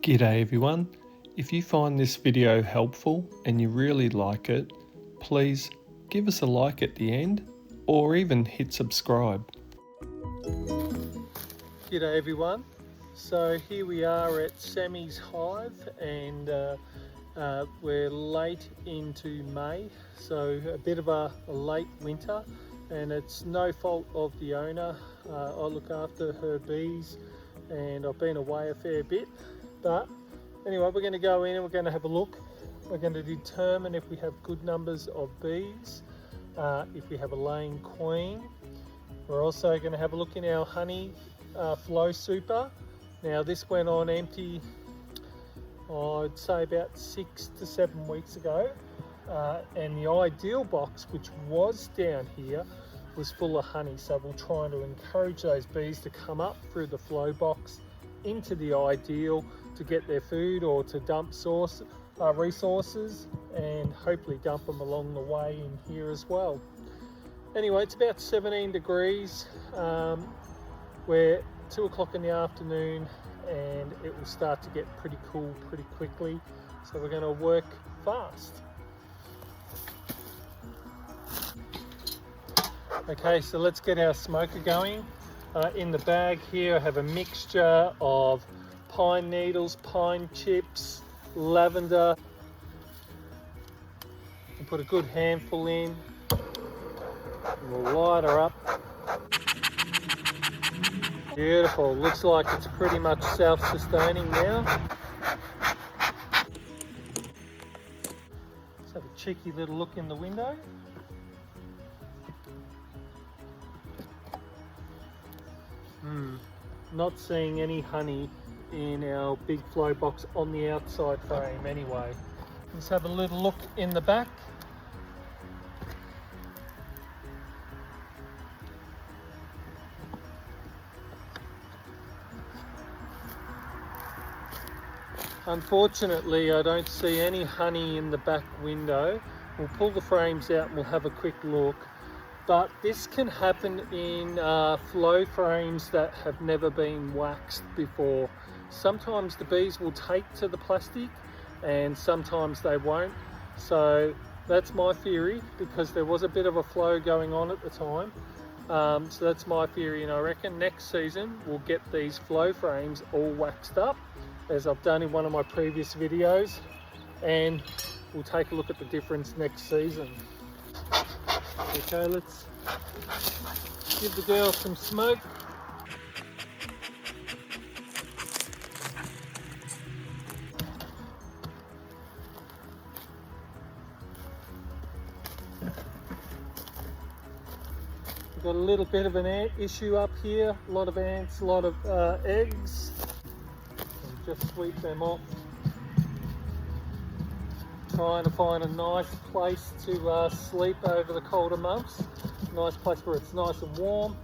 G'day everyone. If you find this video helpful and you really like it, please give us a like at the end or even hit subscribe. G'day everyone. So here we are at Sammy's hive and we're late into May, so a bit of a late winter, and it's no fault of the owner. I look after her bees and I've been away a fair bit. But anyway, we're going to go in and we're going to have a look. We're going to determine if we have good numbers of bees, if we have a laying queen. We're also going to have a look in our honey flow super. Now this went on empty, I'd say about 6 to 7 weeks ago. And the ideal box, which was down here, was full of honey. So we're trying to encourage those bees to come up through the flow box into the ideal to get their food or to dump resources, and hopefully dump them along the way in here as well. Anyway, it's about 17 degrees. We're 2 o'clock in the afternoon and it will start to get pretty cool pretty quickly. So we're going to work fast. Okay, so let's get our smoker going. In the bag here I have a mixture of pine needles, pine chips, lavender. We'll put a good handful in. We'll light her up. Beautiful, looks like it's pretty much self-sustaining now. Let's have a cheeky little look in the window. Not seeing any honey in our big flow box on the outside frame anyway. Let's have a little look in the back. Unfortunately, I don't see any honey in the back window. We'll pull the frames out and we'll have a quick look. But this can happen in flow frames that have never been waxed before. Sometimes the bees will take to the plastic and sometimes they won't. So that's my theory, because there was a bit of a flow going on at the time. So that's my theory, and I reckon next season we'll get these flow frames all waxed up, as I've done in one of my previous videos, and we'll take a look at the difference next season. Okay, let's give the girl some smoke. We've got a little bit of an ant issue up here. A lot of ants, a lot of eggs. And just sweep them off. Trying to find a nice place to sleep over the colder months. Nice place where it's nice and warm.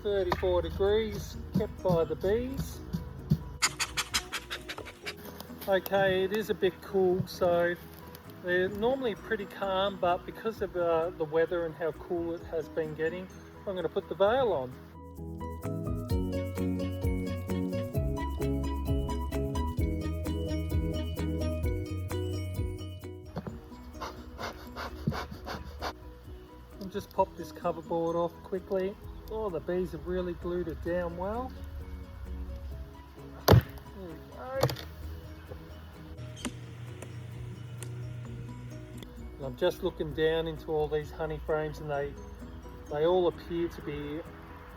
34 degrees, kept by the bees. Okay, it is a bit cool, so they're normally pretty calm, but because of the weather and how cool it has been getting, I'm going to put the veil on. Just pop this cover board off quickly. Oh, the bees have really glued it down well. There we go. And I'm just looking down into all these honey frames, and they all appear to be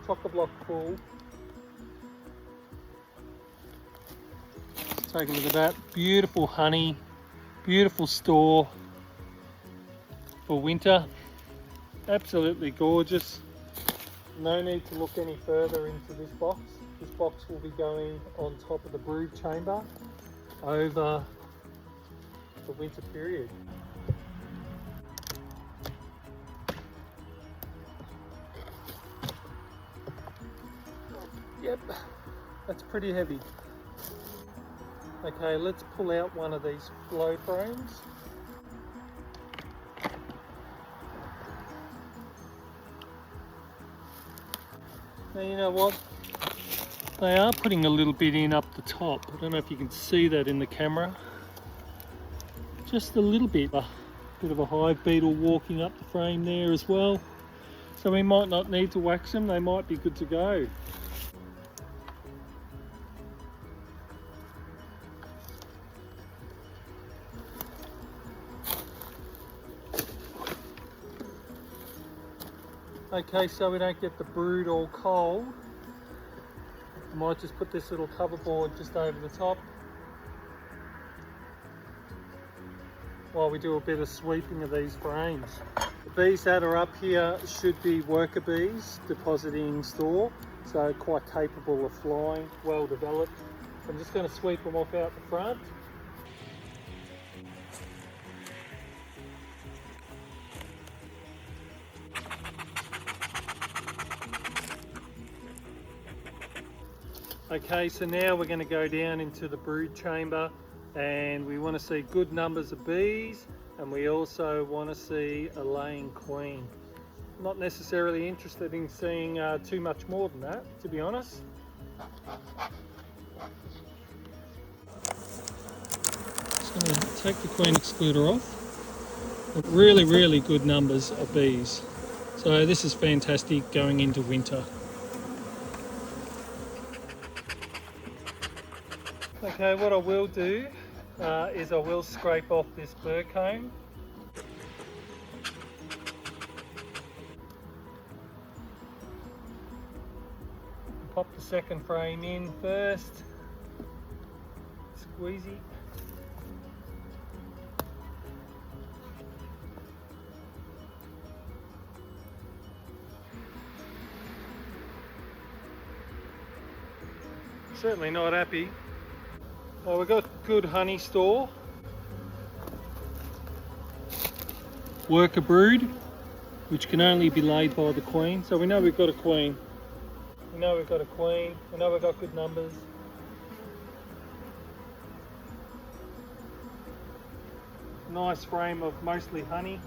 chock-a-block full. Take a look at that. Beautiful honey, beautiful store for winter. Absolutely gorgeous. No need to look any further into this box. This box will be going on top of the brood chamber over the winter period. Yep, that's pretty heavy. Okay, let's pull out one of these flow frames. Now, you know what? They are putting a little bit in up the top. I don't know if you can see that in the camera. Just a little bit. A bit of a hive beetle walking up the frame there as well. So we might not need to wax them, they might be good to go. Okay, so we don't get the brood all cold, I might just put this little cover board just over the top while we do a bit of sweeping of these frames. The bees that are up here should be worker bees depositing store, so quite capable of flying, well developed. I'm just going to sweep them off out the front. Okay, so now we're going to go down into the brood chamber, and we want to see good numbers of bees, and we also want to see a laying queen. Not necessarily interested in seeing too much more than that, to be honest. Just going to take the queen excluder off. But really good numbers of bees. So this is fantastic going into winter. Okay, what I will do is I will scrape off this burr comb. Pop the second frame in first. Squeezy. Certainly not happy. Well, we've got good honey store. Worker brood, which can only be laid by the queen. So we know we've got a queen. We know we've got a queen. We know we've got good numbers. Nice frame of mostly honey.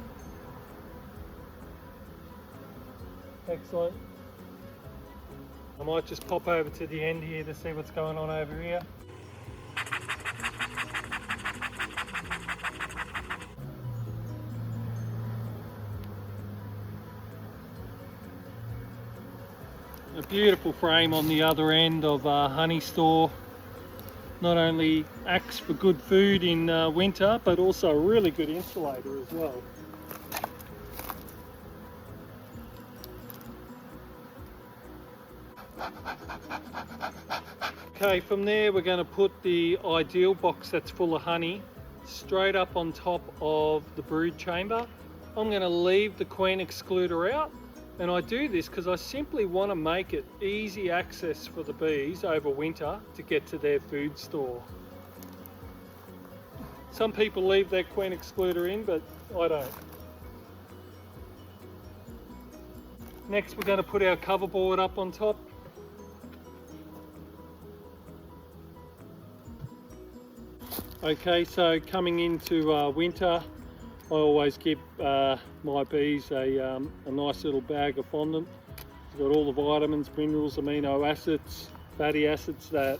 Excellent. I might just pop over to the end here to see what's going on over here. A beautiful frame on the other end of honey store. Not only acts for good food in winter, but also a really good insulator as well. Okay, from there we're going to put the ideal box that's full of honey straight up on top of the brood chamber. I'm going to leave the queen excluder out, and I do this because I simply want to make it easy access for the bees over winter to get to their food store. Some people leave their queen excluder in, but I don't. Next we're going to put our cover board up on top. Okay, so coming into winter, I always give my bees a nice little bag of fondant. It's got all the vitamins, minerals, amino acids, fatty acids that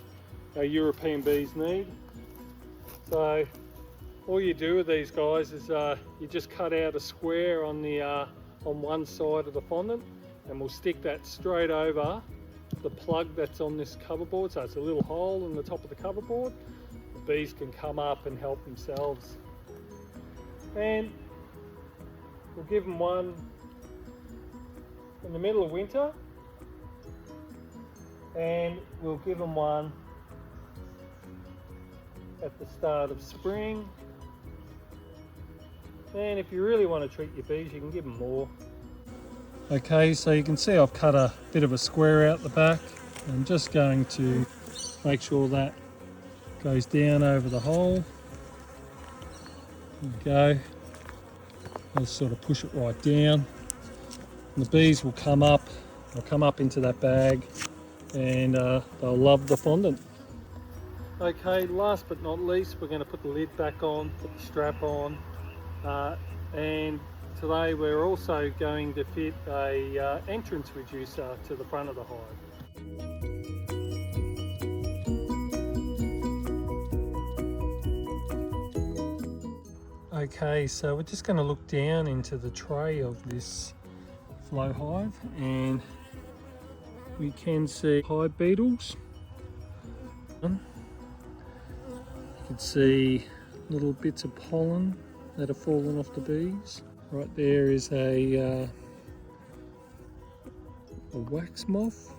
our European bees need. So all you do with these guys is you just cut out a square on the on one side of the fondant, and we'll stick that straight over the plug that's on this cover board. So it's a little hole in the top of the cover board. The bees can come up and help themselves. And we'll give them one in the middle of winter, and we'll give them one at the start of spring. And if you really want to treat your bees, you can give them more. Okay, so you can see I've cut a bit of a square out the back. I'm just going to make sure that goes down over the hole. There we go. Just sort of push it right down. And the bees will come up. They'll come up into that bag, and they'll love the fondant. Okay, last but not least, we're going to put the lid back on, put the strap on, and today we're also going to fit a entrance reducer to the front of the hive. Okay, so we're just going to look down into the tray of this flow hive, and we can see hive beetles. You can see little bits of pollen that are falling off the bees. Right there is a wax moth,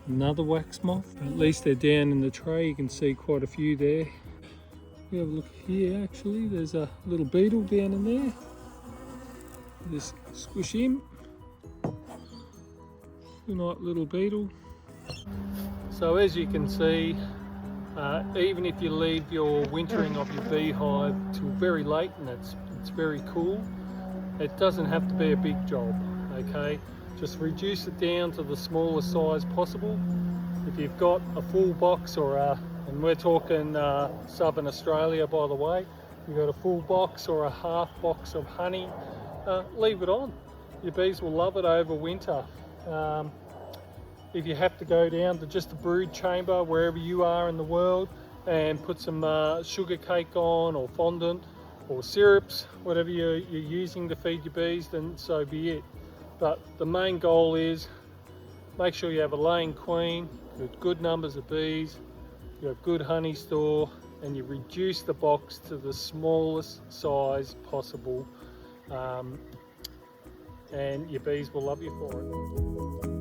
another wax moth. At least they're down in the tray, you can see quite a few there. We have a look here, actually there's a little beetle down in there. Just squish him. Good night, little beetle. So as you can see, even if you leave your wintering of your beehive till very late and it's very cool, it doesn't have to be a big job, okay? Just reduce it down to the smallest size possible. If you've got a full box and we're talking Southern Australia by the way, you've got a full box or a half box of honey, leave it on. Your bees will love it over winter. If you have to go down to just a brood chamber wherever you are in the world and put some sugar cake on, or fondant or syrups, whatever you're using to feed your bees, then so be it. But the main goal is make sure you have a laying queen with good numbers of bees, you have good honey store, and you reduce the box to the smallest size possible, and your bees will love you for it.